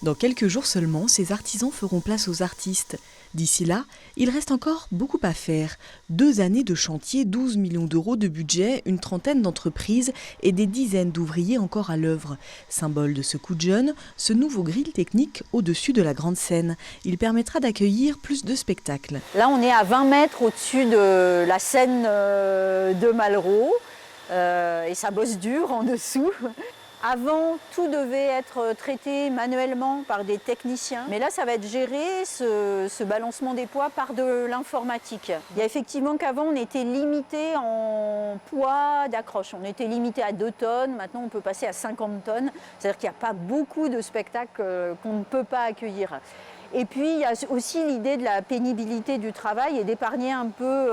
Dans quelques jours seulement, ces artisans feront place aux artistes. D'ici là, il reste encore beaucoup à faire. 2 années de chantier, 12 millions d'euros de budget, une trentaine d'entreprises et des dizaines d'ouvriers encore à l'œuvre. Symbole de ce coup de jeune, ce nouveau grill technique au-dessus de la grande scène. Il permettra d'accueillir plus de spectacles. Là, on est à 20 mètres au-dessus de la scène de Malraux et ça bosse dur en dessous. Avant, tout devait être traité manuellement par des techniciens. Mais là, ça va être géré, ce balancement des poids, par de l'informatique. Il y a effectivement qu'avant, on était limité en poids d'accroche. On était limité à 2 tonnes. Maintenant, on peut passer à 50 tonnes. C'est-à-dire qu'il n'y a pas beaucoup de spectacles qu'on ne peut pas accueillir. Et puis, il y a aussi l'idée de la pénibilité du travail et d'épargner un peu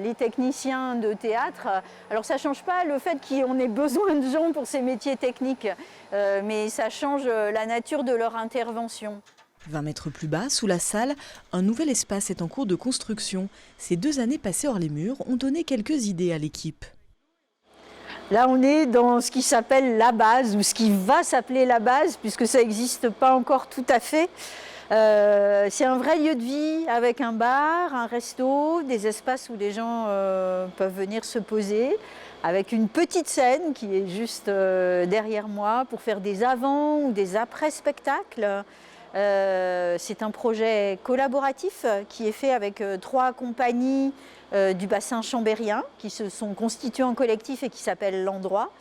les techniciens de théâtre. Alors, ça ne change pas le fait qu'on ait besoin de gens pour ces métiers techniques, mais ça change la nature de leur intervention. 20 mètres plus bas, sous la salle, un nouvel espace est en cours de construction. Ces 2 années passées hors les murs ont donné quelques idées à l'équipe. Là, on est dans ce qui s'appelle la base, ou ce qui va s'appeler la base, puisque ça n'existe pas encore tout à fait. C'est un vrai lieu de vie avec un bar, un resto, des espaces où les gens peuvent venir se poser, avec une petite scène qui est juste derrière moi pour faire des avant ou des après spectacles. C'est un projet collaboratif qui est fait avec 3 compagnies du bassin chambérien qui se sont constituées en collectif et qui s'appellent L'Endroit,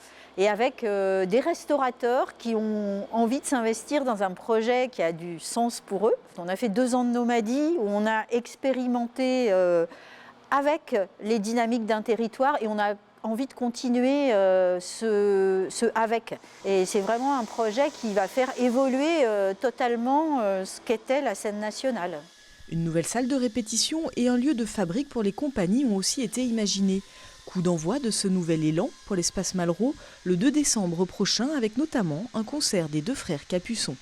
et avec des restaurateurs qui ont envie de s'investir dans un projet qui a du sens pour eux. On a fait 2 ans de nomadie où on a expérimenté avec les dynamiques d'un territoire et on a envie de continuer ce avec. Et c'est vraiment un projet qui va faire évoluer totalement ce qu'était la scène nationale. Une nouvelle salle de répétition et un lieu de fabrique pour les compagnies ont aussi été imaginés. Coup d'envoi de ce nouvel élan pour l'espace Malraux le 2 décembre prochain avec notamment un concert des 2 frères Capuçon.